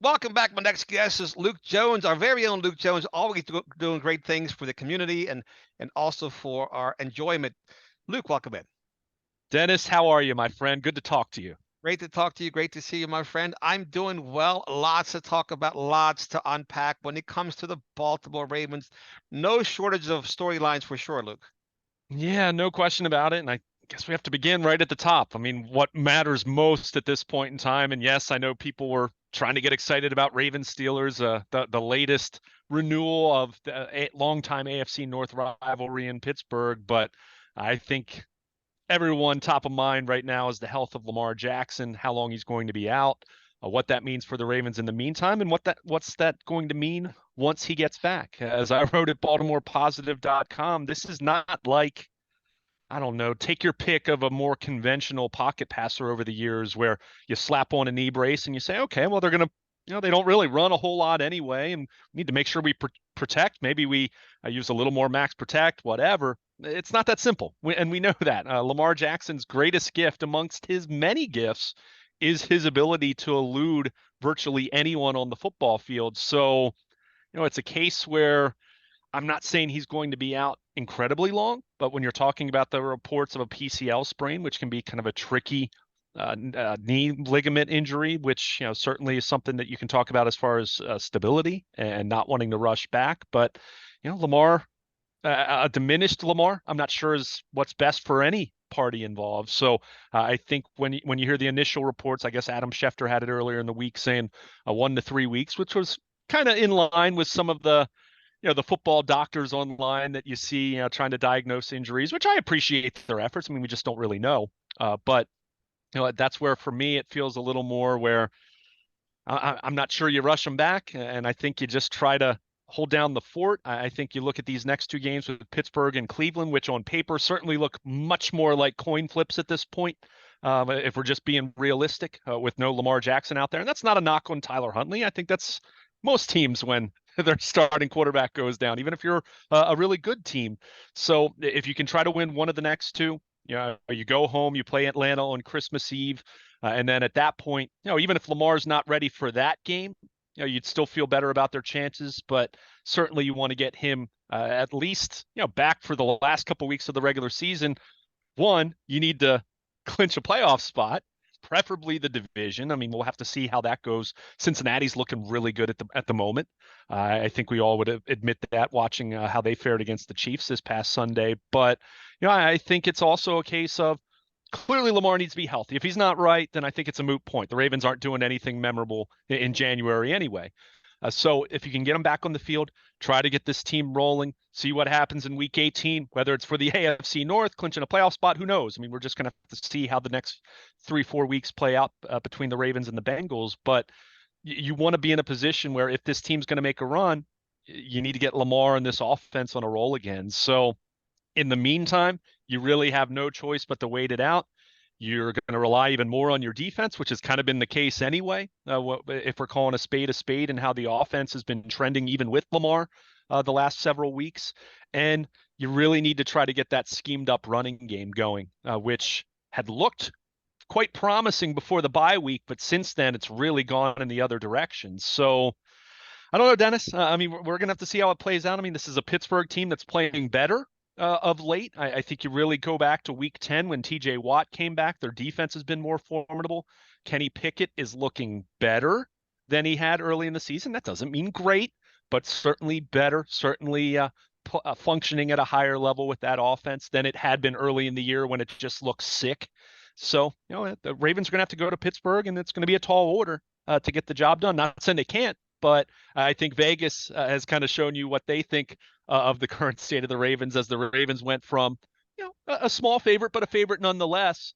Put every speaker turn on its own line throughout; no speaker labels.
Welcome back. My next guest is Luke Jones, our very own Luke Jones, always doing great things for the community and also for our enjoyment. Luke, welcome in.
Dennis, how are you, my friend? Good to talk to you.
Great to talk to you. Great to see you, my friend. I'm doing well. Lots to talk about, lots to unpack when it comes to the Baltimore Ravens. No shortage of storylines for sure, Luke.
Yeah, no question about it. And I guess we have to begin right at the top. I mean, what matters most at this point in time? And yes, I know people were trying to get excited about Ravens Steelers, the latest renewal of the longtime AFC North rivalry in Pittsburgh. But I think everyone top of mind right now is the health of Lamar Jackson, how long he's going to be out, what that means for the Ravens in the meantime, and what's that going to mean once he gets back. As I wrote at BaltimorePositive.com, this is not like, I don't know, take your pick of a more conventional pocket passer over the years where you slap on a knee brace and you say, okay, well, they're going to, they don't really run a whole lot anyway, and we need to make sure we protect. Maybe we use a little more max protect, whatever. It's not that simple. And we know that. Lamar Jackson's greatest gift amongst his many gifts is his ability to elude virtually anyone on the football field. So, it's a case where I'm not saying he's going to be out incredibly long, but when you're talking about the reports of a PCL sprain, which can be kind of a tricky knee ligament injury, which certainly is something that you can talk about as far as stability and not wanting to rush back. But Lamar, a diminished Lamar, I'm not sure is what's best for any party involved. So I think when you hear the initial reports, I guess Adam Schefter had it earlier in the week saying 1 to 3 weeks, which was kind of in line with some of the football doctors online that you see, trying to diagnose injuries, which I appreciate their efforts. I mean, we just don't really know. But that's where for me it feels a little more where I'm not sure you rush them back, and I think you just try to hold down the fort. I think you look at these next two games with Pittsburgh and Cleveland, which on paper certainly look much more like coin flips at this point. If we're just being realistic, with no Lamar Jackson out there, and that's not a knock on Tyler Huntley. I think that's most teams when their starting quarterback goes down, even if you're a really good team. So if you can try to win one of the next two, you go home, you play Atlanta on Christmas Eve, and then at that point, even if Lamar's not ready for that game, you'd still feel better about their chances. But certainly, you want to get him at least, back for the last couple of weeks of the regular season. One, you need to clinch a playoff spot, preferably the division. I mean, we'll have to see how that goes. Cincinnati's looking really good at the moment. I think we all would admit that watching how they fared against the Chiefs this past Sunday. But I think it's also a case of clearly Lamar needs to be healthy. If he's not right, then I think it's a moot point. The Ravens aren't doing anything memorable in January anyway. So if you can get him back on the field, try to get this team rolling, see what happens in week 18, whether it's for the AFC North, clinching a playoff spot, who knows? I mean, we're just going to have to see how the next 3-4 weeks play out between the Ravens and the Bengals. But you want to be in a position where if this team's going to make a run, you need to get Lamar and this offense on a roll again. So in the meantime, you really have no choice but to wait it out. You're going to rely even more on your defense, which has kind of been the case anyway. If we're calling a spade, and how the offense has been trending even with Lamar the last several weeks. And you really need to try to get that schemed up running game going, which had looked quite promising before the bye week, but since then it's really gone in the other direction. So I don't know, Dennis. I mean, we're going to have to see how it plays out. I mean, this is a Pittsburgh team that's playing better of late. I think you really go back to week 10 when TJ Watt came back. Their defense has been more formidable. Kenny Pickett is looking better than he had early in the season. That doesn't mean great, but certainly better, certainly functioning at a higher level with that offense than it had been early in the year when it just looked sick. So, the Ravens are going to have to go to Pittsburgh, and it's going to be a tall order to get the job done. Not saying they can't, but I think Vegas has kind of shown you what they think of the current state of the Ravens, as the Ravens went from a small favorite, but a favorite nonetheless,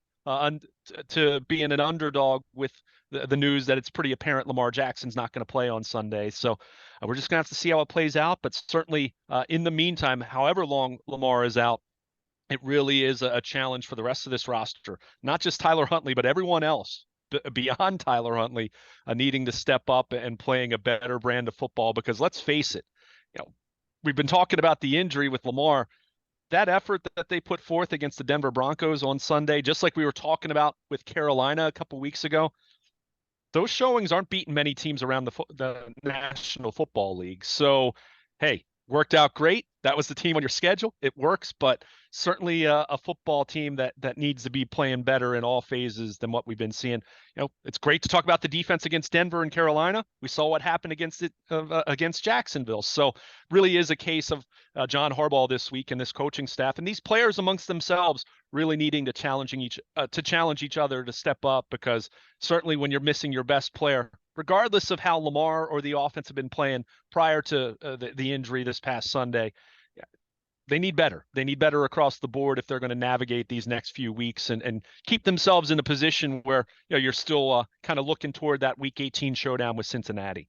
to being an underdog with the news that it's pretty apparent Lamar Jackson's not going to play on Sunday. So we're just going to have to see how it plays out. But certainly in the meantime, however long Lamar is out, it really is a challenge for the rest of this roster, not just Tyler Huntley, but everyone else beyond Tyler Huntley, needing to step up and playing a better brand of football. Because let's face it, we've been talking about the injury with Lamar. That effort that they put forth against the Denver Broncos on Sunday, just like we were talking about with Carolina a couple weeks ago, those showings aren't beating many teams around the National Football League. So, hey, worked out great. That was the team on your schedule. It works, but certainly a football team that needs to be playing better in all phases than what we've been seeing. It's great to talk about the defense against Denver and Carolina. We saw what happened against Jacksonville. So, really is a case of John Harbaugh this week and this coaching staff and these players amongst themselves really needing to challenge each other to step up, because certainly when you're missing your best player, regardless of how Lamar or the offense have been playing prior to the injury this past Sunday, they need better. They need better across the board if they're going to navigate these next few weeks and keep themselves in a position where you're still kind of looking toward that Week 18 showdown with Cincinnati.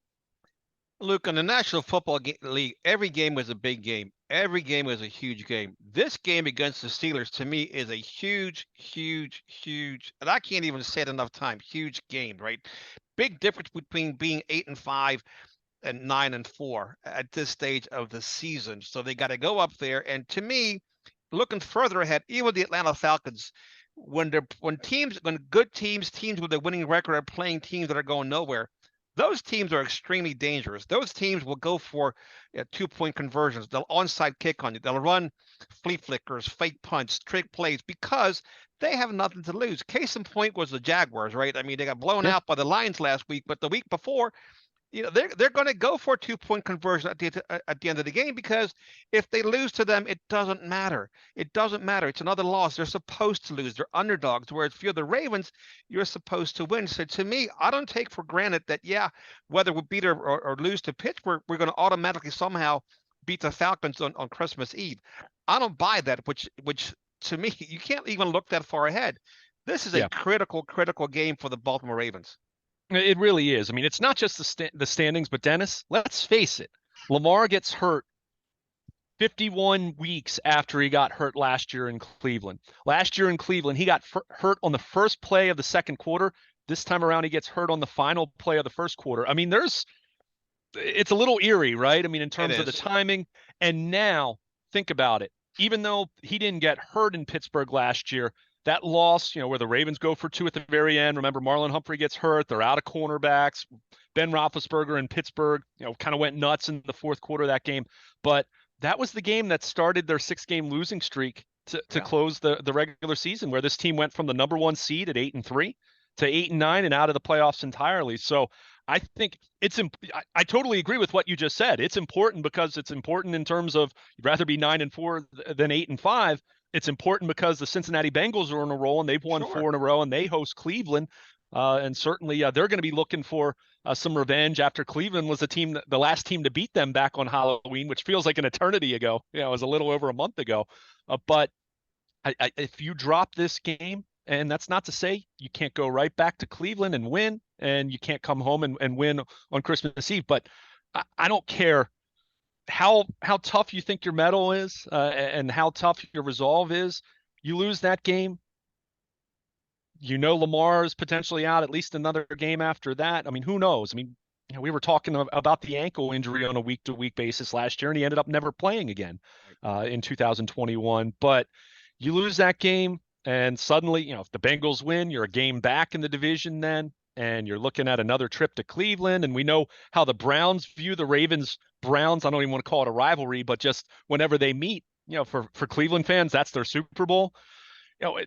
Luke, in the National Football League, every game was a big game. Every game was a huge game. This game against the Steelers, to me, is a huge, and I can't even say it enough times, huge game, right? Big difference between being 8-5 and 9-4 at this stage of the season. So they got to go up there. And to me, looking further ahead, even the Atlanta Falcons, when good teams with a winning record are playing teams that are going nowhere, those teams are extremely dangerous. Those teams will go for 2-point conversions. They'll onside kick on you. They'll run flea flickers, fake punts, trick plays, because they have nothing to lose. Case in point was the Jaguars, right? I mean, they got blown out by the Lions last week, but the week before, they're going to go for a 2-point conversion at the end of the game, because if they lose to them, it doesn't matter. It doesn't matter. It's another loss. They're supposed to lose. They're underdogs. Whereas if you're the Ravens, you're supposed to win. So to me, I don't take for granted that, whether we beat or lose to Pittsburgh, we're going to automatically somehow beat the Falcons on Christmas Eve. I don't buy that, which to me, you can't even look that far ahead. This is a critical game for the Baltimore Ravens.
It really is. I mean, it's not just the standings, but Dennis, let's face it. Lamar gets hurt 51 weeks after he got hurt last year in Cleveland. Last year in Cleveland, he got hurt on the first play of the second quarter. This time around, he gets hurt on the final play of the first quarter. I mean, it's a little eerie, right? I mean, in terms of the timing. And now, think about it. Even though he didn't get hurt in Pittsburgh last year, that loss, where the Ravens go for 2 at the very end. Remember, Marlon Humphrey gets hurt. They're out of cornerbacks. Ben Roethlisberger in Pittsburgh, kind of went nuts in the fourth quarter of that game. But that was the game that started their 6-game losing streak to close the regular season, where this team went from the number 1 seed at 8-3 to 8-9 and out of the playoffs entirely. So I think I totally agree with what you just said. It's important because it's important in terms of you'd rather be 9-4 than 8-5. It's important because the Cincinnati Bengals are on a roll and they've won 4 in a row and they host Cleveland. And certainly they're going to be looking for some revenge after Cleveland was the last team to beat them back on Halloween, which feels like an eternity ago. It was a little over a month ago. But if you drop this game, and that's not to say you can't go right back to Cleveland and win, and you can't come home and win on Christmas Eve, but I don't care how tough you think your mettle is and how tough your resolve is. You lose that game, Lamar is potentially out at least another game after that. I mean, who knows? I mean, we were talking about the ankle injury on a week-to-week basis last year, and he ended up never playing again in 2021. But you lose that game, and suddenly, if the Bengals win, you're a game back in the division then, and you're looking at another trip to Cleveland. And we know how the Browns view the Ravens-Browns. I don't even want to call it a rivalry, but just whenever they meet, for Cleveland fans, that's their Super Bowl.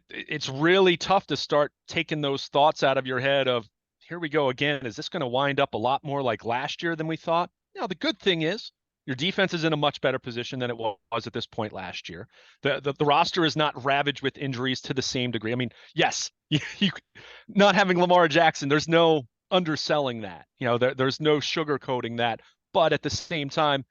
It's really tough to start taking those thoughts out of your head of, here we go again. Is this going to wind up a lot more like last year than we thought? The good thing is your defense is in a much better position than it was at this point last year. The roster is not ravaged with injuries to the same degree. I mean, yes, you not having Lamar Jackson, there's no underselling that. There's no sugarcoating that. But at the same time,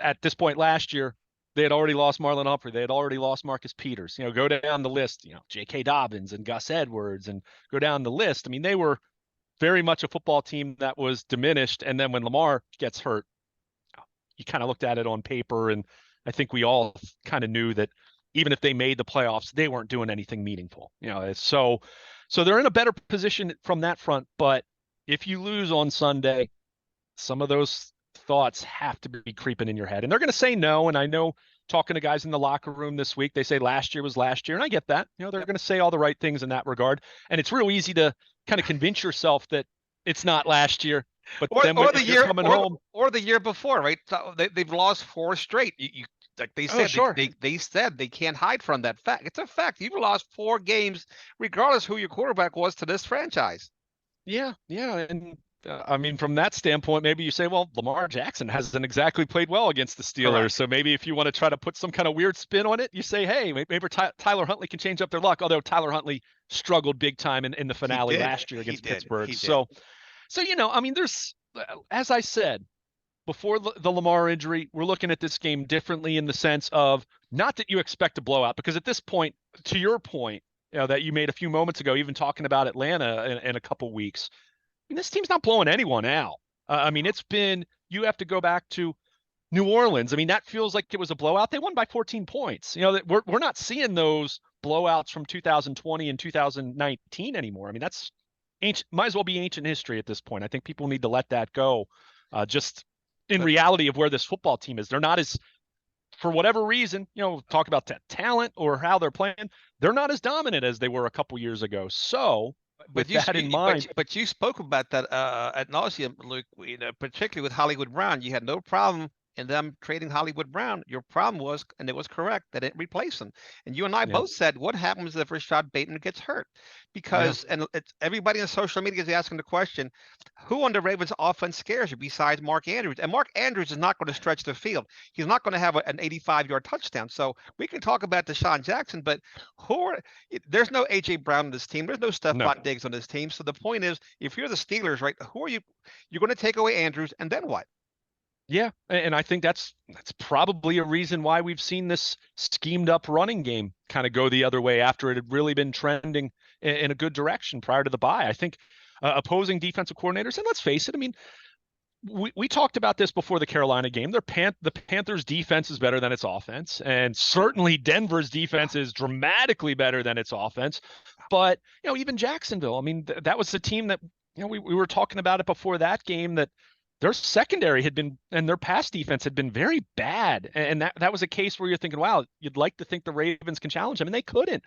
at this point last year, they had already lost Marlon Humphrey. They had already lost Marcus Peters. Go down the list, J.K. Dobbins and Gus Edwards, and go down the list. I mean, they were very much a football team that was diminished. And then when Lamar gets hurt, you kind of looked at it on paper, and I think we all kind of knew that even if they made the playoffs, they weren't doing anything meaningful. So they're in a better position from that front. But if you lose on Sunday, some of those thoughts have to be creeping in your head, and they're going to say no. And I know, talking to guys in the locker room this week, they say last year was last year, and I get that. They're going to say all the right things in that regard. And it's real easy to kind of convince yourself that it's not last year. But
or
then
or the
if you're
year
coming home,
or the year before, right? So they've lost four straight. You like they
oh
said
sure,
they said they can't hide from that fact. It's a fact. You've lost four games, regardless who your quarterback was to this franchise.
yeah, yeah, and I mean, from that standpoint, maybe you say, well, Lamar Jackson hasn't exactly played well against the Steelers.
Correct.
So maybe if you want to try to put some kind of weird spin on it, you say, hey, maybe Tyler Huntley can change up their luck. Although Tyler Huntley struggled big time in the
He
finale
did.
last year
He
against
did.
Pittsburgh.
He did.
So I mean, there's, as I said, before the Lamar injury, we're looking at this game differently in the sense of not that you expect a blowout, because at this point, to your point, that you made a few moments ago, even talking about Atlanta in a couple weeks, I mean, this team's not blowing anyone out. I mean, you have to go back to New Orleans. I mean, that feels like it was a blowout. They won by 14 points. That we're not seeing those blowouts from 2020 and 2019 anymore. I mean, that's ancient, might as well be ancient history at this point. I think people need to let that go. Just in
But
reality of where this football team is, they're not as, for whatever reason, talk about talent or how they're playing, they're not as dominant as they were a couple years ago. So
but
with that in mind,
but you spoke about that ad nauseum, Luke. Particularly with Hollywood Brown, you had no problem in them trading Hollywood Brown. Your problem was, and it was correct, that it replaced him. And you and I
yeah,
both said, what happens if Rashad Bateman gets hurt?
yeah,
Because and it's everybody on social media is asking the question, who on the Ravens offense scares you besides Mark Andrews? And Mark Andrews is not going to stretch the field. He's not going to have an 85-yard touchdown. So we can talk about Deshaun Jackson, but who are there's no AJ Brown on this team. There's no
no.
Stephon Diggs on this team. So the point is, if you're the Steelers, right, who are you? You're going to take away Andrews, and then what?
Yeah, and I think that's probably a reason why we've seen this schemed up running game kind of go the other way after it had really been trending in a good direction prior to the bye. I think opposing defensive coordinators, and let's face it, I mean, we talked about this before the Carolina game. The Panthers' defense is better than its offense, and certainly Denver's defense is dramatically better than its offense. But even Jacksonville, I mean, that was the team that we were talking about it before that game, that their secondary had been, and their pass defense had been very bad, and that was a case where you're thinking, wow, you'd like to think the Ravens can challenge them, and they couldn't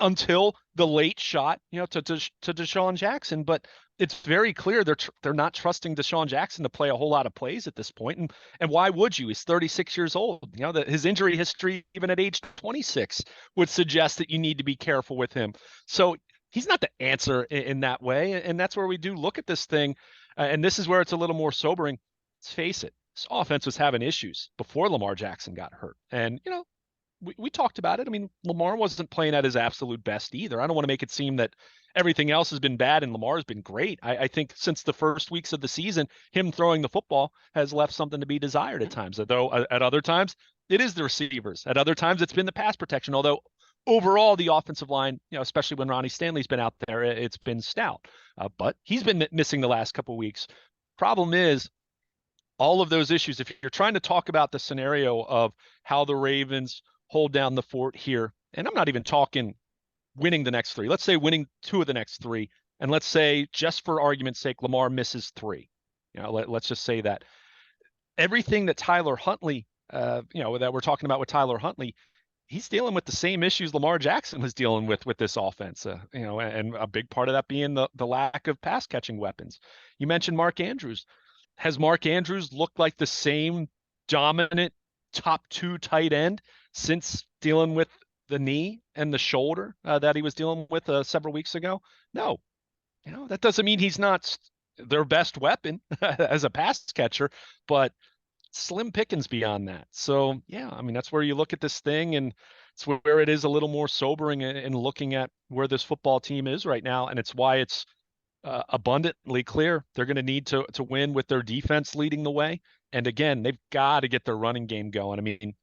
until the late shot, to Deshaun Jackson. But it's very clear they're not trusting Deshaun Jackson to play a whole lot of plays at this point. And why would you? He's 36 years old. That his injury history, even at age 26, would suggest that you need to be careful with him. So he's not the answer in that way. And that's where we do look at this thing. And this is where it's a little more sobering. Let's face it, this offense was having issues before Lamar Jackson got hurt. And, we talked about it. I mean, Lamar wasn't playing at his absolute best either. I don't want to make it seem that everything else has been bad and Lamar's been great. I think since the first weeks of the season, him throwing the football has left something to be desired at times. Though at other times, it is the receivers. At other times, it's been the pass protection. Although overall, the offensive line, especially when Ronnie Stanley's been out there, it's been stout. But he's been missing the last couple of weeks. Problem is, all of those issues, if you're trying to talk about the scenario of how the Ravens hold down the fort here, and I'm not even talking winning the next three. Let's say winning two of the next three, and let's say, just for argument's sake, Lamar misses three. Let's just say that everything that Tyler Huntley, that we're talking about with Tyler Huntley, he's dealing with the same issues Lamar Jackson was dealing with this offense. And a big part of that being the lack of pass catching weapons. You mentioned Mark Andrews. Has Mark Andrews looked like the same dominant top two tight end since dealing with the knee and the shoulder that he was dealing with several weeks ago? No. That doesn't mean he's not their best weapon as a pass catcher, but slim pickings beyond that. So yeah, I mean, that's where you look at this thing, and it's where it is a little more sobering in looking at where this football team is right now. And it's why it's abundantly clear they're going to need to win with their defense leading the way. And again, they've got to get their running game going. I mean,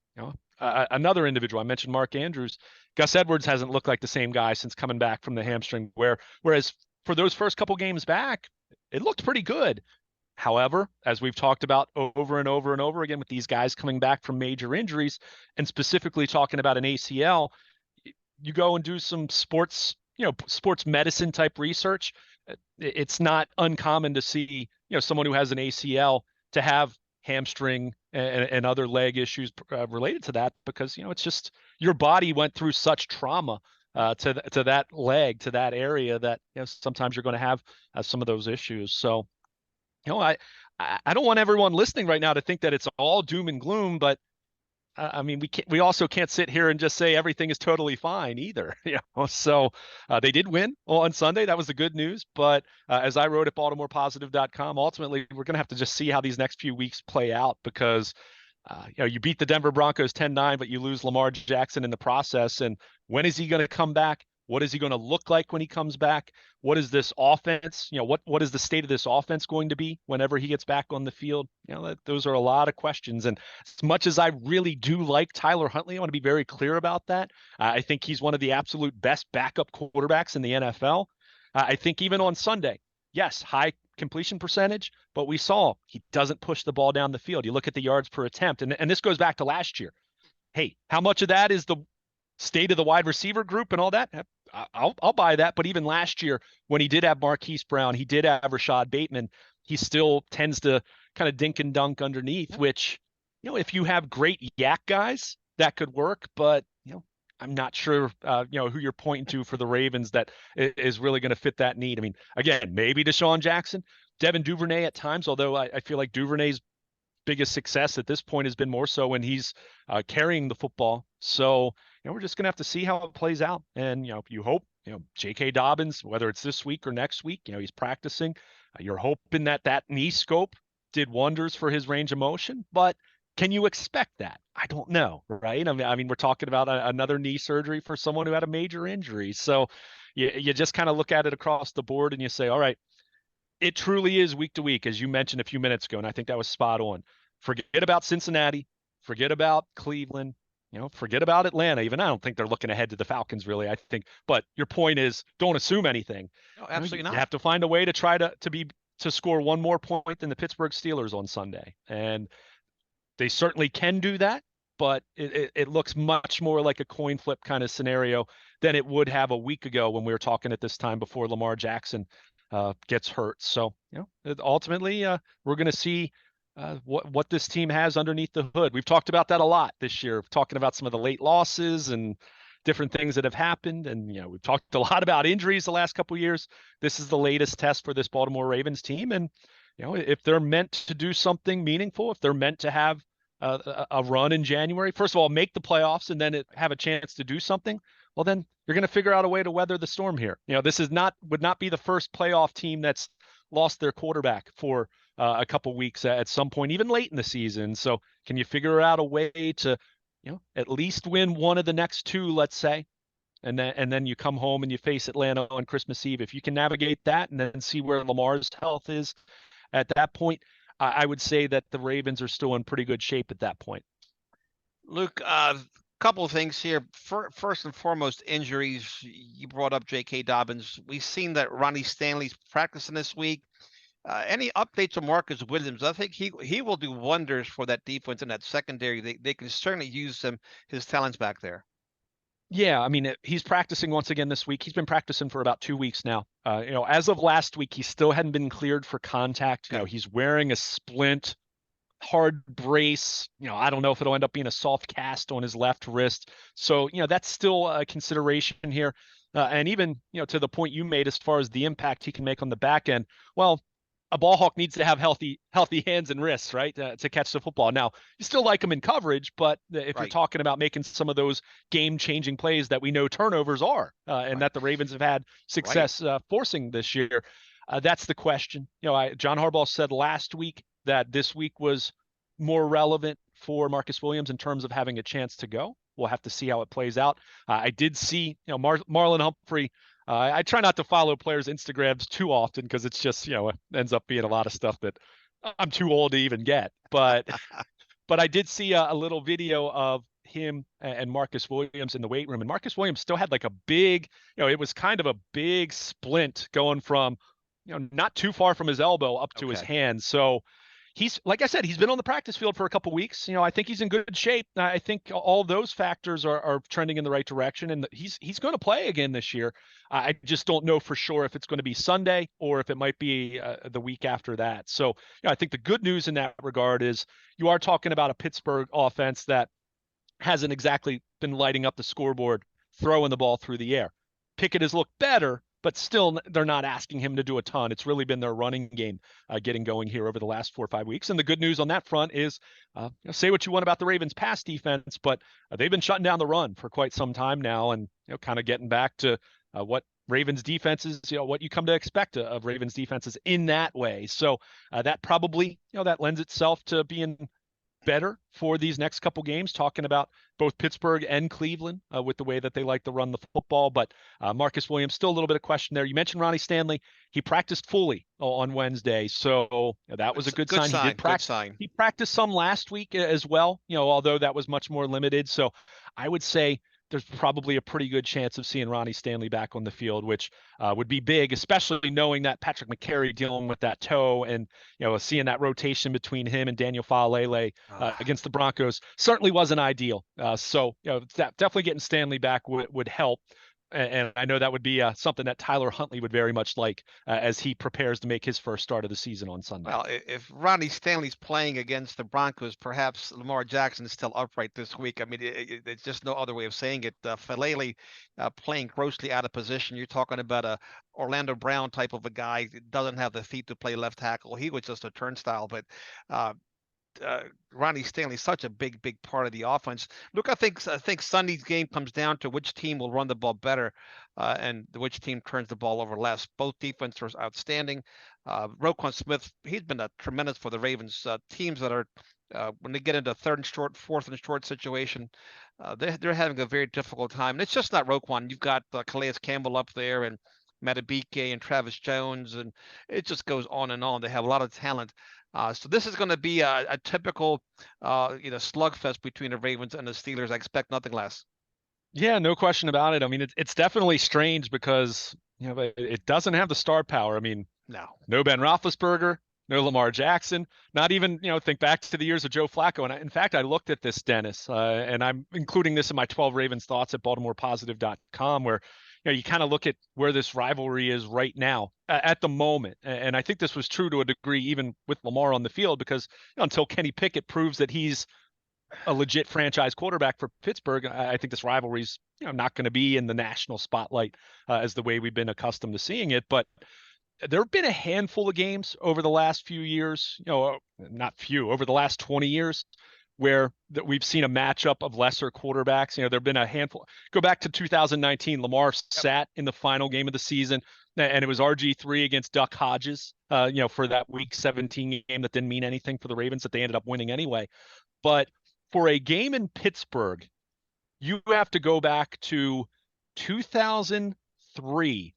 another individual, I mentioned Mark Andrews. Gus Edwards hasn't looked like the same guy since coming back from the hamstring, whereas for those first couple games back, it looked pretty good. However, as we've talked about over and over and over again with these guys coming back from major injuries, and specifically talking about an ACL, you go and do some sports medicine type research. It's not uncommon to see, someone who has an ACL to have hamstring and other leg issues related to that, because, it's just your body went through such trauma to that leg, to that area that sometimes you're going to have some of those issues. So I don't want everyone listening right now to think that it's all doom and gloom, but I mean, we also can't sit here and just say everything is totally fine either. So they did win on Sunday. That was the good news. But as I wrote at BaltimorePositive.com, ultimately we're going to have to just see how these next few weeks play out because you beat the Denver Broncos 10-9, but you lose Lamar Jackson in the process. And when is he going to come back? What is he going to look like when he comes back? What is this offense? What is the state of this offense going to be whenever he gets back on the field? Those are a lot of questions. And as much as I really do like Tyler Huntley, I want to be very clear about that. I think he's one of the absolute best backup quarterbacks in the NFL. I think even on Sunday, yes, high completion percentage, but we saw he doesn't push the ball down the field. You look at the yards per attempt, and this goes back to last year. Hey, how much of that is the state of the wide receiver group and all that? I'll buy that. But even last year, when he did have Marquise Brown, he did have Rashad Bateman, he still tends to kind of dink and dunk underneath, which, if you have great yak guys, that could work. But, I'm not sure, who you're pointing to for the Ravens that is really going to fit that need. I mean, again, maybe Deshaun Jackson, Devin Duvernay at times, although I feel like Duvernay's biggest success at this point has been more so when he's carrying the football. So, we're just going to have to see how it plays out. And, you hope, J.K. Dobbins, whether it's this week or next week, he's practicing. You're hoping that knee scope did wonders for his range of motion. But can you expect that? I don't know, right? I mean, we're talking about another knee surgery for someone who had a major injury. So you just kind of look at it across the board and you say, all right, it truly is week to week, as you mentioned a few minutes ago, and I think that was spot on. Forget about Cincinnati, forget about Cleveland, forget about Atlanta. Even I don't think they're looking ahead to the Falcons, really. I think, but your point is, don't assume anything.
No, absolutely not.
You have to find a way to try to score one more point than the Pittsburgh Steelers on Sunday, and they certainly can do that. But it looks much more like a coin flip kind of scenario than it would have a week ago when we were talking at this time before Lamar Jackson gets hurt. So, ultimately, we're going to see what this team has underneath the hood. We've talked about that a lot this year, talking about some of the late losses and different things that have happened. And, we've talked a lot about injuries the last couple of years. This is the latest test for this Baltimore Ravens team. And, if they're meant to do something meaningful, if they're meant to have a run in January, first of all, make the playoffs and then have a chance to do something, well, then you're going to figure out a way to weather the storm here. This would not be the first playoff team that's lost their quarterback for a couple weeks at some point, even late in the season. So can you figure out a way to, at least win one of the next two, let's say, and then you come home and you face Atlanta on Christmas Eve. If you can navigate that and then see where Lamar's health is at that point, I would say that the Ravens are still in pretty good shape at that point.
Luke, couple of things here. First and foremost, injuries. You brought up J.K. Dobbins. We've seen that Ronnie Stanley's practicing this week. Any updates on Marcus Williams? I think he will do wonders for that defense and that secondary. They can certainly use his talents back there.
Yeah, I mean, he's practicing once again this week. He's been practicing for about 2 weeks now. As of last week, he still hadn't been cleared for contact. He's wearing a splint, hard brace. I don't know if it'll end up being a soft cast on his left wrist. So, that's still a consideration here. And even, to the point you made as far as the impact he can make on the back end, well, a ball hawk needs to have healthy hands and wrists, right, to catch the football. Now, you still like him in coverage, but if you're talking about making some of those game-changing plays that we know turnovers are, and that the Ravens have had success forcing this year, that's the question. John Harbaugh said last week that this week was more relevant for Marcus Williams in terms of having a chance to go. We'll have to see how it plays out. I did see, Marlon Humphrey. I try not to follow players' Instagrams too often because it's just, it ends up being a lot of stuff that I'm too old to even get. But I did see a little video of him and Marcus Williams in the weight room. And Marcus Williams still had like a big, it was kind of a big splint going from, not too far from his elbow up to his hand. So he's, like I said, he's been on the practice field for a couple weeks. I think he's in good shape. I think all those factors are trending in the right direction, and he's going to play again this year. I just don't know for sure if it's going to be Sunday or if it might be the week after that. So I think the good news in that regard is you are talking about a Pittsburgh offense that hasn't exactly been lighting up the scoreboard throwing the ball through the air. Pickett has looked better, but still they're not asking him to do a ton. It's really been their running game getting going here over the last 4 or 5 weeks. And the good news on that front is, say what you want about the Ravens' pass defense, but they've been shutting down the run for quite some time now, and kind of getting back to what Ravens defenses, what you come to expect of Ravens defenses in that way. So that probably, that lends itself to being better for these next couple games, talking about both Pittsburgh and Cleveland with the way that they like to run the football. But Marcus Williams, still a little bit of question there. You mentioned Ronnie Stanley. He practiced fully on Wednesday, so that was a good sign. He did practice.
Good sign.
He practiced some last week as well, although that was much more limited. So I would say there's probably a pretty good chance of seeing Ronnie Stanley back on the field, which would be big, especially knowing that Patrick McCary dealing with that toe, and seeing that rotation between him and Daniel Faalele against the Broncos certainly wasn't ideal. So definitely getting Stanley back would help. And I know that would be something that Tyler Huntley would very much like as he prepares to make his first start of the season on Sunday.
Well, if Ronnie Stanley's playing against the Broncos, perhaps Lamar Jackson is still upright this week. I mean, it's just no other way of saying it. Falele playing grossly out of position. You're talking about a Orlando Brown type of a guy that doesn't have the feet to play left tackle. He was just a turnstile, but Ronnie Stanley such a big part of the offense. Look, I think Sunday's game comes down to which team will run the ball better, and which team turns the ball over less. Both defenses are outstanding. Roquan Smith, he's been tremendous for the Ravens. Teams that are when they get into third and short, fourth and short situation, they're having a very difficult time. And it's just not Roquan. You've got Calais Campbell up there, and Matabike and Travis Jones, and it just goes on and on. They have a lot of talent. So this is going to be a typical, slugfest between the Ravens and the Steelers. I expect nothing less.
Yeah, no question about it. I mean, it's definitely strange because it doesn't have the star power. I mean, no Ben Roethlisberger, no Lamar Jackson, not even think back to the years of Joe Flacco. And in fact, I looked at this, Dennis, and I'm including this in my 12 Ravens thoughts at BaltimorePositive.com, where you kind of look at where this rivalry is right now at the moment. And I think this was true to a degree, even with Lamar on the field, because until Kenny Pickett proves that he's a legit franchise quarterback for Pittsburgh, I think this rivalry's not going to be in the national spotlight as the way we've been accustomed to seeing it. But there have been a handful of games over the last few years, not few, over the last 20 years, where that we've seen a matchup of lesser quarterbacks. There have been a handful. Go back to 2019, Lamar sat in the final game of the season, and it was RG3 against Duck Hodges, for that Week 17 game that didn't mean anything for the Ravens, that they ended up winning anyway. But for a game in Pittsburgh, you have to go back to 2003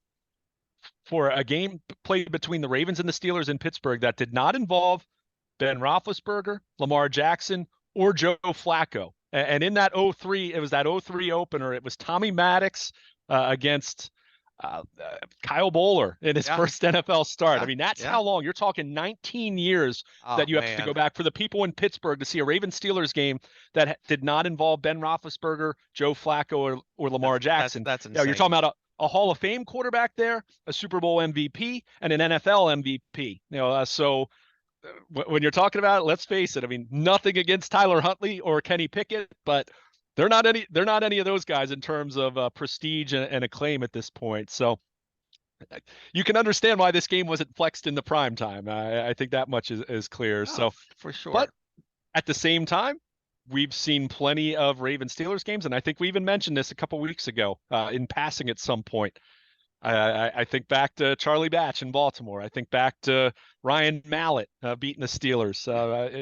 for a game played between the Ravens and the Steelers in Pittsburgh that did not involve Ben Roethlisberger, Lamar Jackson, or Joe Flacco. And in that 03, it was that 03 opener. It was Tommy Maddox against Kyle Bowler in his first NFL start. I mean, that's how long. You're talking 19 years that you have to go back for the people in Pittsburgh to see a Ravens-Steelers game that did not involve Ben Roethlisberger, Joe Flacco, or Lamar Jackson.
That's insane.
You're talking about a Hall of Fame quarterback there, a Super Bowl MVP, and an NFL MVP. So when you're talking about it, let's face it. I mean, nothing against Tyler Huntley or Kenny Pickett, but they're not any of those guys in terms of prestige and acclaim at this point. So you can understand why this game wasn't flexed in the prime time. I think that much is clear. So
for sure.
But at the same time, we've seen plenty of Ravens Steelers games, and I think we even mentioned this a couple weeks ago in passing at some point. I think back to Charlie Batch in Baltimore. I think back to Ryan Mallett beating the Steelers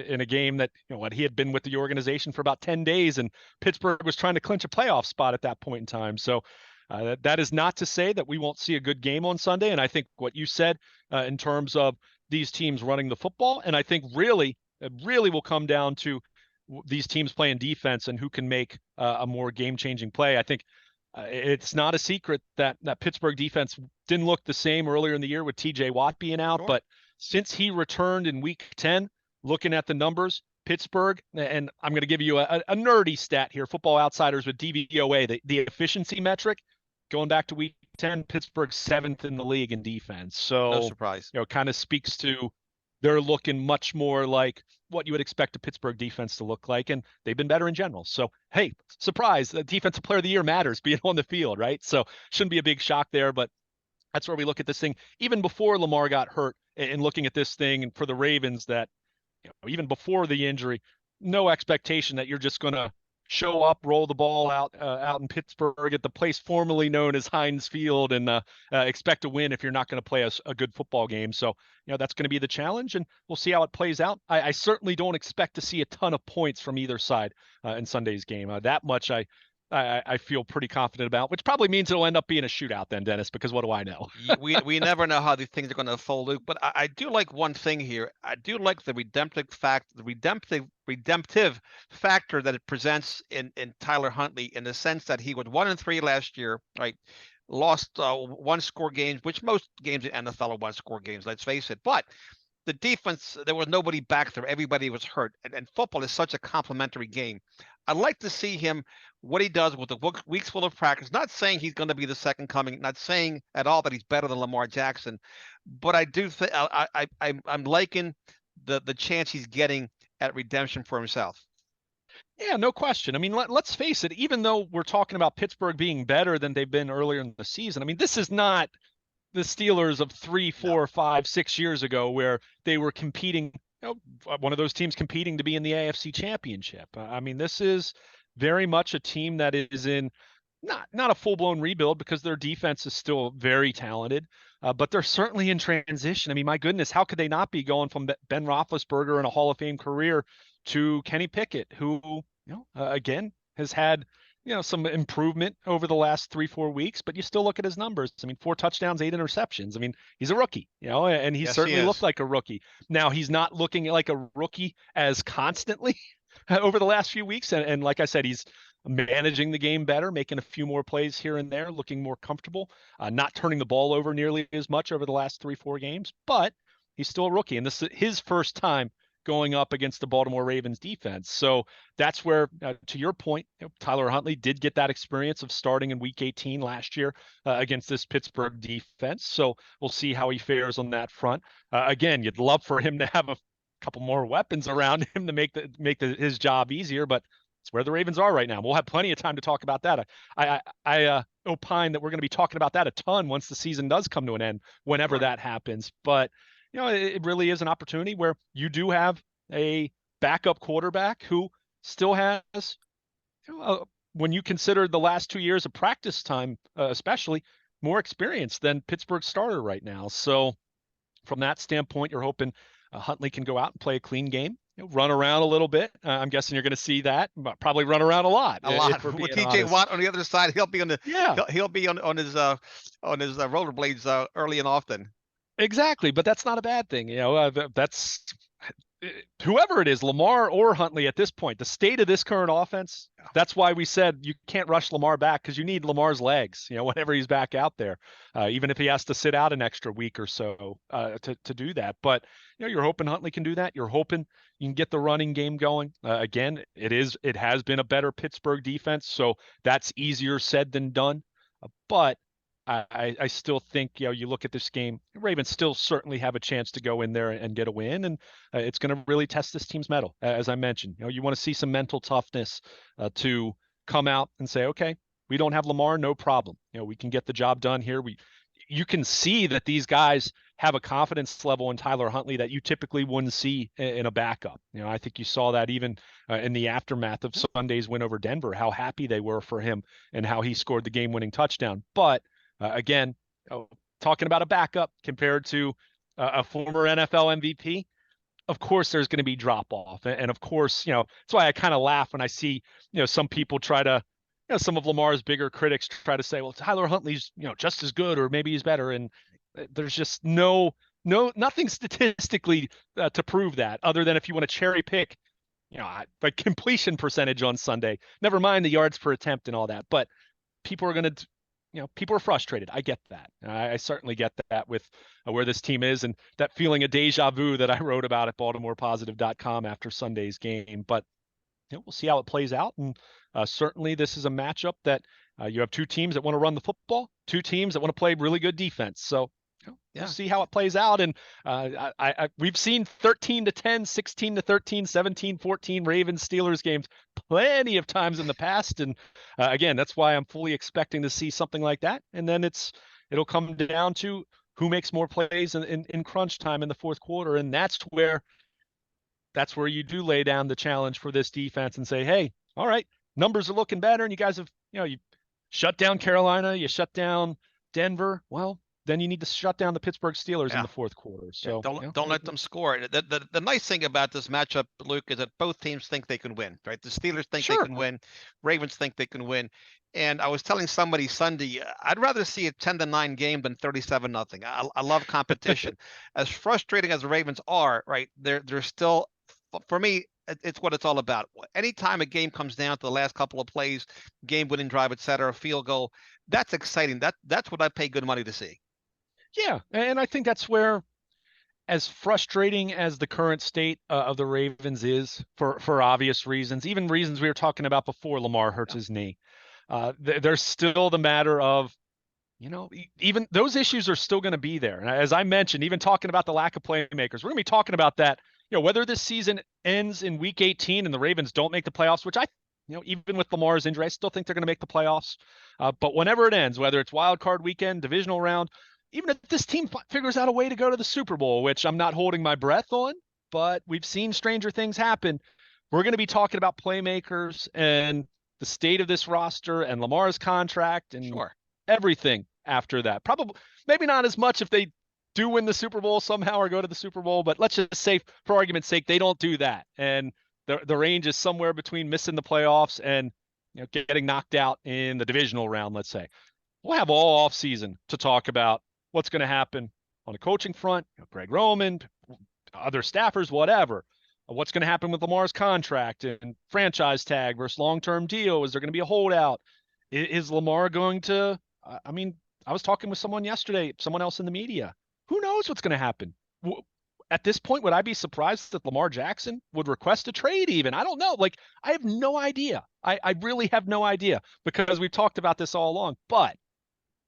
in a game that he had been with the organization for about 10 days, and Pittsburgh was trying to clinch a playoff spot at that point in time. So that is not to say that we won't see a good game on Sunday. And I think what you said in terms of these teams running the football, and I think it really will come down to these teams playing defense and who can make a more game-changing play. I think it's not a secret that Pittsburgh defense didn't look the same earlier in the year with TJ Watt being out, but since he returned in Week 10, looking at the numbers, Pittsburgh, and I'm going to give you a nerdy stat here, Football Outsiders with DVOA, the efficiency metric, going back to Week 10, Pittsburgh 7th in the league in defense. So,
no surprise.
Kind of speaks to they're looking much more like what you would expect a Pittsburgh defense to look like, and they've been better in general. So, hey, surprise, the defensive player of the year matters being on the field, right? So, shouldn't be a big shock there, but that's where we look at this thing even before Lamar got hurt and looking at this thing and for the Ravens that even before the injury, no expectation that you're just going to show up, roll the ball out in Pittsburgh at the place formerly known as Heinz Field, and expect to win if you're not going to play a good football game. So, that's going to be the challenge, and we'll see how it plays out. I certainly don't expect to see a ton of points from either side in Sunday's game. That much I feel pretty confident about, which probably means it'll end up being a shootout then, Dennis, because what do I know?
We never know how these things are going to unfold, Luke. But I do like one thing here. I do like the redemptive factor that it presents in Tyler Huntley, in the sense that he was 1-3 last year, right? Lost one-score games, which most games in NFL are one-score games. Let's face it. But the defense, there was nobody back there. Everybody was hurt, and football is such a complementary game. I'd like to see him, what he does with the weeks full of practice. Not saying he's going to be the second coming. Not saying at all that he's better than Lamar Jackson, but I do think I'm liking the chance he's getting at redemption for himself.
Yeah, no question. I mean, let's face it, even though we're talking about Pittsburgh being better than they've been earlier in the season, I mean, this is not the Steelers of 3, 4, 5, 6 years ago where they were competing, one of those teams competing to be in the AFC Championship. I mean, this is very much a team that is in not a full-blown rebuild because their defense is still very talented, but they're certainly in transition. I mean, my goodness, how could they not be going from Ben Roethlisberger in a Hall of Fame career to Kenny Pickett, who, again, has had some improvement over the last 3-4 weeks, but you still look at his numbers. I mean, 4 touchdowns, 8 interceptions. I mean, he's a rookie, and he
Yes, he
certainly looked
is.
like a rookie. Now he's not looking like a rookie as constantly over the last few weeks. And like I said, he's managing the game better, making a few more plays here and there, looking more comfortable, not turning the ball over nearly as much over the last 3-4 games, but he's still a rookie. And this is his first time going up against the Baltimore Ravens defense. So that's where, to your point, Tyler Huntley did get that experience of starting in Week 18 last year against this Pittsburgh defense. So we'll see how he fares on that front. Again, you'd love for him to have a couple more weapons around him to make his job easier, but it's where the Ravens are right now. We'll have plenty of time to talk about that. I opine that we're going to be talking about that a ton once the season does come to an end, whenever that happens. But it really is an opportunity where you do have a backup quarterback who still has, when you consider the last 2 years of practice time, especially, more experience than Pittsburgh's starter right now. So from that standpoint, you're hoping Huntley can go out and play a clean game, run around a little bit. I'm guessing you're going to see that, probably run around a lot.
A lot.
If we're
With
being
TJ
honest.
Watt on the other side, he'll be on the
Yeah,
he'll be on his rollerblades early and often.
exactly. But that's not a bad thing. That's whoever it is, Lamar or Huntley at this point, the state of this current offense, that's why we said you can't rush Lamar back because you need Lamar's legs, whenever he's back out there, even if he has to sit out an extra week or so to do that. But, you're hoping Huntley can do that. You're hoping you can get the running game going. Again, it has been a better Pittsburgh defense, so that's easier said than done. But I still think, you look at this game, Ravens still certainly have a chance to go in there and get a win. And it's going to really test this team's mettle. As I mentioned, you want to see some mental toughness to come out and say, okay, we don't have Lamar, no problem. We can get the job done here. You can see that these guys have a confidence level in Tyler Huntley that you typically wouldn't see in a backup. I think you saw that even in the aftermath of Sunday's win over Denver, how happy they were for him and how he scored the game-winning touchdown. But again, talking about a backup compared to a former NFL MVP, of course there's going to be drop off. And of course, that's why I kind of laugh when I see, some people try to, some of Lamar's bigger critics try to say, well, Tyler Huntley's, just as good, or maybe he's better. And there's just nothing statistically to prove that, other than if you want to cherry pick, like completion percentage on Sunday, never mind the yards per attempt and all that. But people are going to, people are frustrated. I get that. I certainly get that with where this team is and that feeling of deja vu that I wrote about at BaltimorePositive.com after Sunday's game. But we'll see how it plays out. And certainly this is a matchup that you have two teams that want to run the football, two teams that want to play really good defense. So we'll
Yeah.
see how it plays out. And we've seen 13-10, 16-13, 17-14 Ravens Steelers games plenty of times in the past. And again, that's why I'm fully expecting to see something like that. And then it'll come down to who makes more plays in crunch time in the fourth quarter. And that's where you do lay down the challenge for this defense and say, hey, all right, numbers are looking better. And you guys have, you shut down Carolina, you shut down Denver. Well, then you need to shut down the Pittsburgh Steelers in
Yeah.
the fourth quarter.
Yeah,
So
don't let them score. The nice thing about this matchup, Luke, is that both teams think they can win, right? The Steelers think they
sure.
can win, Ravens think they can win. And I was telling somebody Sunday, I'd rather see a 10-9 game than 37-0. I love competition. As frustrating as the Ravens are, right? They're still, for me, it's what it's all about. Anytime a game comes down to the last couple of plays, game-winning drive, et cetera, field goal, that's exciting. That's what I pay good money to see.
Yeah, and I think that's where, as frustrating as the current state of the Ravens is for obvious reasons, even reasons we were talking about before Lamar hurts his knee, there's still the matter of, even those issues are still going to be there. And as I mentioned, even talking about the lack of playmakers, we're going to be talking about that, whether this season ends in week 18 and the Ravens don't make the playoffs, which even with Lamar's injury, I still think they're going to make the playoffs. But whenever it ends, whether it's wild card weekend, divisional round, even if this team figures out a way to go to the Super Bowl, which I'm not holding my breath on, but we've seen stranger things happen. We're going to be talking about playmakers and the state of this roster and Lamar's contract and
Sure.
everything after that. Probably, maybe not as much if they do win the Super Bowl somehow or go to the Super Bowl, but let's just say, for argument's sake, they don't do that. And the range is somewhere between missing the playoffs and getting knocked out in the divisional round, let's say. We'll have all off season to talk about what's going to happen on the coaching front, Greg Roman, other staffers, whatever. What's going to happen with Lamar's contract and franchise tag versus long-term deal? Is there going to be a holdout? Is Lamar going to, I was talking with someone yesterday, someone else in the media. Who knows what's going to happen? At this point, would I be surprised that Lamar Jackson would request a trade even? I don't know. I have no idea. I really have no idea, because we've talked about this all along. But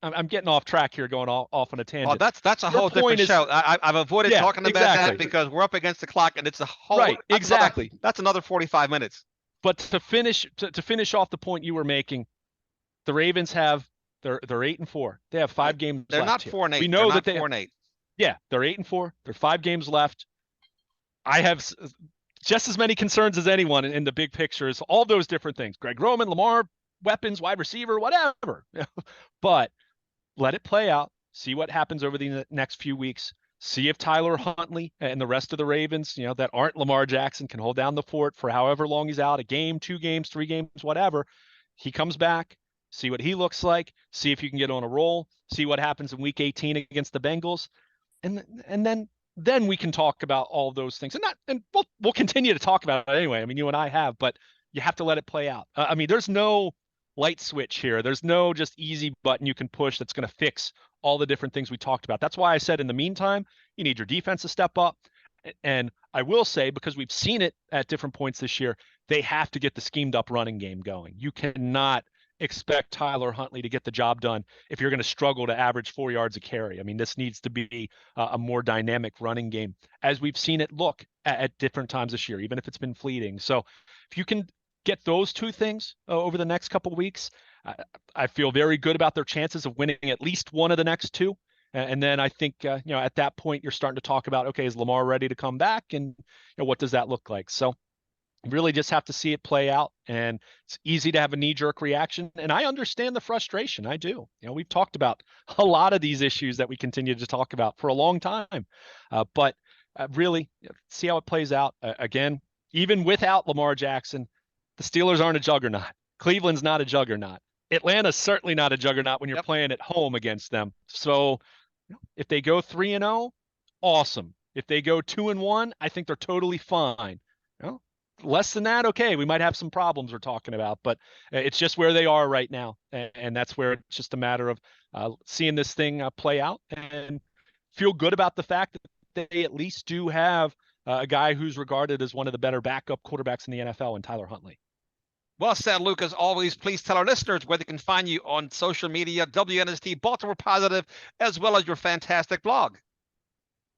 I'm getting off track here, going off on a tangent.
Oh, that's a whole different show. I've avoided talking about that because we're up against the clock, and it's a whole
right. Exactly.
That's another 45 minutes.
But to finish off the point you were making, the Ravens they're 8-4. They have 5 games left.
They're not 4-8.
We know that
they're 4-8.
Yeah, they're 8-4. They're 5 games left. I have just as many concerns as anyone in the big picture is all those different things. Greg Roman, Lamar, weapons, wide receiver, whatever. But let it play out. See what happens over the next few weeks. See if Tyler Huntley and the rest of the Ravens, that aren't Lamar Jackson, can hold down the fort for however long he's out, a game, 2 games, 3 games, whatever. He comes back. See what he looks like. See if you can get on a roll. See what happens in week 18 against the Bengals. And then we can talk about all those things. And we'll continue to talk about it anyway. I mean, you and I have, but you have to let it play out. There's no light switch here. There's no just easy button you can push that's going to fix all the different things we talked about. That's why I said in the meantime, you need your defense to step up. And I will say, because we've seen it at different points this year, they have to get the schemed up running game going. You cannot expect Tyler Huntley to get the job done if you're going to struggle to average 4 yards a carry. This needs to be a more dynamic running game, as we've seen it look at different times this year, even if it's been fleeting. So if you can get those 2 things over the next couple of weeks, I feel very good about their chances of winning at least one of the next 2. And then I think, at that point, you're starting to talk about, okay, is Lamar ready to come back? And what does that look like? So really just have to see it play out. And it's easy to have a knee-jerk reaction. And I understand the frustration. I do. We've talked about a lot of these issues that we continue to talk about for a long time. But really see how it plays out. Again, even without Lamar Jackson, the Steelers aren't a juggernaut. Cleveland's not a juggernaut. Atlanta's certainly not a juggernaut when you're playing at home against them. So if they go 3-0, awesome. If they go 2-1, I think they're totally fine. Less than that, okay, we might have some problems we're talking about, but it's just where they are right now. And that's where it's just a matter of seeing this thing play out and feel good about the fact that they at least do have a guy who's regarded as one of the better backup quarterbacks in the NFL in Tyler Huntley.
Well said, Luke. As always, please tell our listeners where they can find you on social media, WNST Baltimore Positive, as well as your fantastic blog.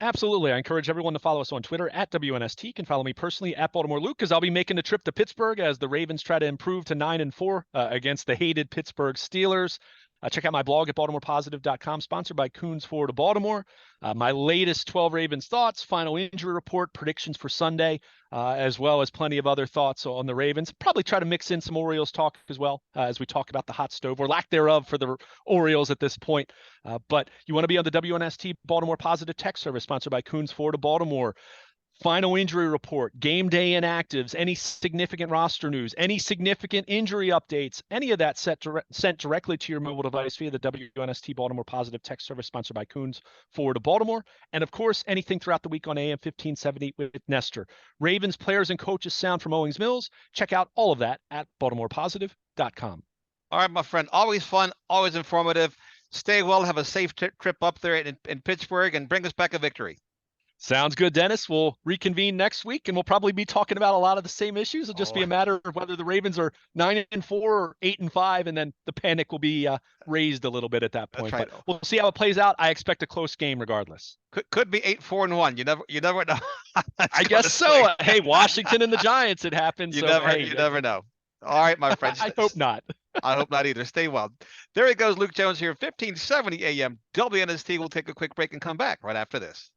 Absolutely. I encourage everyone to follow us on Twitter at WNST. You can follow me personally at Baltimore Luke, because I'll be making the trip to Pittsburgh as the Ravens try to improve to 9-4 against the hated Pittsburgh Steelers. Check out my blog at baltimorepositive.com, sponsored by Coons Ford of Baltimore. My latest 12 Ravens thoughts, final injury report, predictions for Sunday, as well as plenty of other thoughts on the Ravens. Probably try to mix in some Orioles talk as well, as we talk about the hot stove, or lack thereof, for the Orioles at this point. But you want to be on the WNST Baltimore Positive Text Service, sponsored by Coons Ford of Baltimore. Final injury report, game day inactives, any significant roster news, any significant injury updates, any of that sent directly to your mobile device via the WNST Baltimore Positive Text Service, sponsored by Coons Ford of Baltimore. And of course, anything throughout the week on AM 1570 with Nestor. Ravens players and coaches sound from Owings Mills. Check out all of that at baltimorepositive.com.
All right, my friend. Always fun, always informative. Stay well. Have a safe trip up there in Pittsburgh, and bring us back a victory.
Sounds good, Dennis. We'll reconvene next week, and we'll probably be talking about a lot of the same issues. It'll just be a matter of whether the Ravens are 9-4 or 8-5, and then the panic will be raised a little bit at that point.
That's right.
But we'll see how it plays out. I expect a close game regardless.
Could be 8-4-1. You never know.
I guess so. Hey, Washington and the Giants, it happened.
You
so
never know. All right, my friends.
I hope not.
I hope not either. Stay well. There he goes, Luke Jones here, 1570 AM WNST. We'll take a quick break and come back right after this.